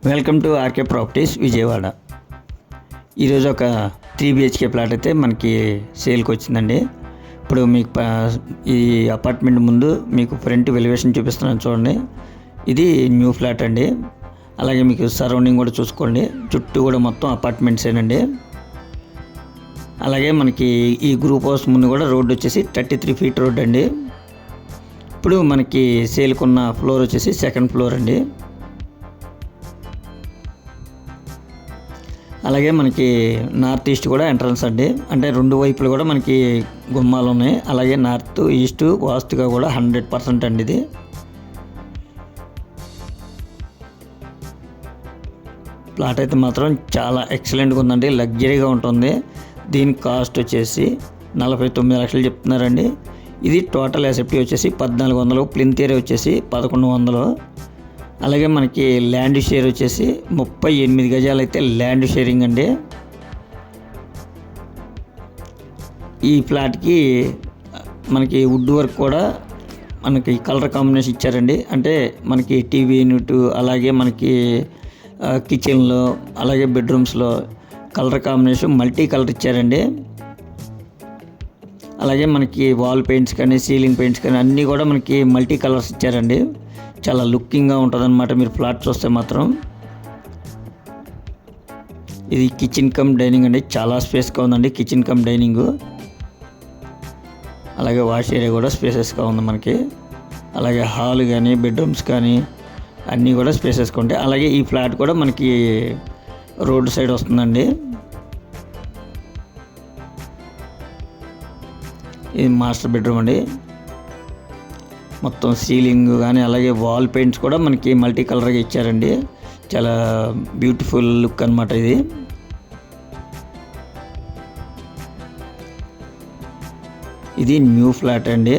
Welcome to RK properties Vijayawada. ఈరోజు ఒక 3 BHK plot అయితే మనకి సేల్కి వచ్చిందండి. ఇప్పుడు మీకు ఈ అపార్ట్మెంట్ ముందు మీకు ఫ్రంట్ ఎలివేషన్ చూపిస్తున్నాను చూడండి. ఇది న్యూ ఫ్లాట్ అండి. అలాగే మీకు సరౌండింగ్ కూడా చూసుకోండి, చుట్టూ కూడా మొత్తం అపార్ట్మెంట్సేనండి. అలాగే మనకి ఈ గ్రూప్ హౌస్ ముందు కూడా రోడ్డు వచ్చేసి 33 feet రోడ్ అండి. ఇప్పుడు మనకి సేల్కున్న ఫ్లోర్ వచ్చేసి 2nd floor అండి. అలాగే మనకి నార్త్ ఈస్ట్ కూడా ఎంట్రన్స్ అండి, అంటే 2 వైపులు కూడా మనకి గుమ్మాలు ఉన్నాయి. అలాగే నార్త్ ఈస్ట్ వాస్తుగా కూడా 100% అండి. ఇది ప్లాట్ అయితే మాత్రం చాలా ఎక్సలెంట్గా ఉందండి, లగ్జరీగా ఉంటుంది. దీని కాస్ట్ వచ్చేసి 49 లక్షలు చెప్తున్నారండి. ఇది టోటల్ ఎసెప్టీ వచ్చేసి 1400, ప్లింత్ ఏరియా వచ్చేసి 1100. అలాగే మనకి ల్యాండ్ షేర్ వచ్చేసి 38 గజాలు అయితే ల్యాండ్ షేరింగ్ అండి. ఈ ఫ్లాట్కి మనకి వుడ్ వర్క్ కూడా మనకి కలర్ కాంబినేషన్ ఇచ్చారండి. అంటే మనకి టీవీ యూనిట్, అలాగే మనకి కిచెన్లో, అలాగే బెడ్రూమ్స్లో కలర్ కాంబినేషన్ మల్టీ కలర్ ఇచ్చారండి. అలాగే మనకి వాల్ పెయింట్స్ కానీ సీలింగ్ పెయింట్స్ కానీ అన్నీ కూడా మనకి మల్టీ కలర్స్ ఇచ్చారండి. చాలా లుకింగ్గా ఉంటుంది అన్నమాట మీరు ఫ్లాట్ చూస్తే మాత్రం. ఇది కిచెన్ కమ్ డైనింగ్ అండి, చాలా స్పేస్గా ఉందండి కిచెన్ కమ్ డైనింగ్. అలాగే వాష్ ఏరియా కూడా స్పేసెస్గా ఉంది మనకి. అలాగే హాల్ కానీ బెడ్రూమ్స్ కానీ అన్నీ కూడా స్పేసెస్గా ఉంటాయి. అలాగే ఈ ఫ్లాట్ కూడా మనకి రోడ్ సైడ్ వస్తుందండి. ఇది మాస్టర్ బెడ్రూమ్ అండి. మొత్తం సీలింగ్ కానీ అలాగే వాల్ పెయింట్స్ కూడా మనకి మల్టీ కలర్గా ఇచ్చారండి. చాలా బ్యూటిఫుల్ లుక్ అన్నమాట ఇది. ఇది న్యూ ఫ్లాట్ అండి.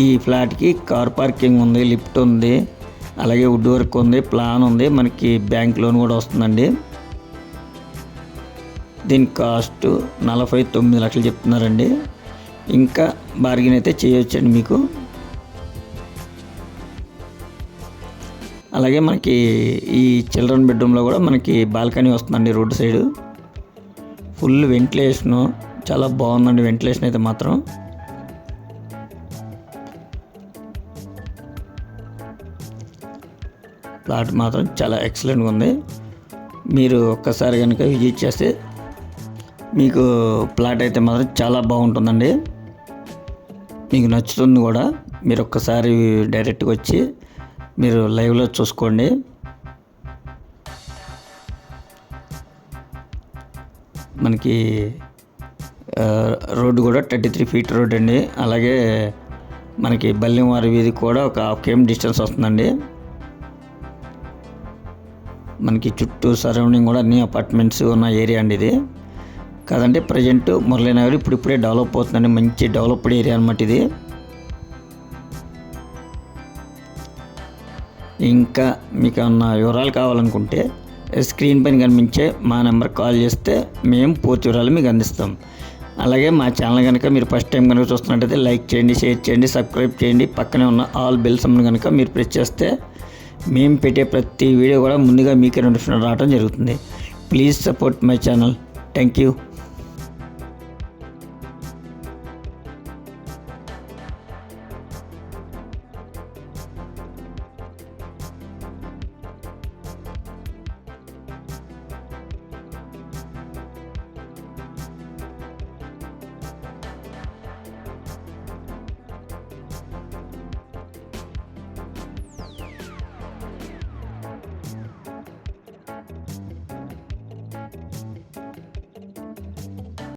ఈ ఫ్లాట్కి కార్ పార్కింగ్ ఉంది, లిఫ్ట్ ఉంది, అలాగే వుడ్ వర్క్ ఉంది, ప్లాన్ ఉంది, మనకి బ్యాంక్ లోన్ కూడా వస్తుందండి. దీని కాస్ట్ 49 లక్షలు చెప్తున్నారండి. ఇంకా బార్గెన్ అయితే చేయొచ్చండి మీకు. అలాగే మనకి ఈ చిల్డ్రన్ బెడ్రూమ్లో కూడా మనకి బాల్కనీ వస్తుందండి రోడ్ సైడ్. ఫుల్ వెంటిలేషను, చాలా బాగుందండి వెంటిలేషన్ అయితే మాత్రం. ప్లాట్ మాత్రం చాలా ఎక్సలెంట్గా ఉంది. మీరు ఒక్కసారి కనుక విజిట్ చేస్తే మీకు ప్లాట్ అయితే మాత్రం చాలా బాగుంటుందండి, మీకు నచ్చుతుంది కూడా. మీరు ఒక్కసారి డైరెక్ట్గా వచ్చి మీరు లైవ్లో చూసుకోండి. మనకి రోడ్డు కూడా 33 feet రోడ్ అండి. అలాగే మనకి బల్లివారి వీధి కూడా ఒక 1/2 km డిస్టెన్స్ వస్తుందండి. మనకి చుట్టూ సరౌండింగ్ కూడా అన్ని అపార్ట్మెంట్స్ ఉన్న ఏరియా అండి ఇది. కాదంటే ప్రజెంట్ మురళీనగర్ ఇప్పుడిప్పుడే డెవలప్ అవుతుందండి, మంచి డెవలప్డ్ ఏరియా అన్నమాట ఇది. ఇంకా మీకు ఏమన్నా వివరాలు కావాలనుకుంటే స్క్రీన్ పైన కనిపించే మా నెంబర్ కాల్ చేస్తే మేము పూర్తి వివరాలు మీకు అందిస్తాం. అలాగే మా ఛానల్ కనుక మీరు ఫస్ట్ టైం కనుక చూస్తున్నట్టయితే లైక్ చేయండి, షేర్ చేయండి, సబ్స్క్రైబ్ చేయండి. పక్కనే ఉన్న ఆల్ బెల్స్ కనుక మీరు ప్రెస్ చేస్తే మేము పెట్టే ప్రతి వీడియో కూడా ముందుగా మీకే నోటిఫికేషన్ రావడం జరుగుతుంది. Please support my channel. Thank you.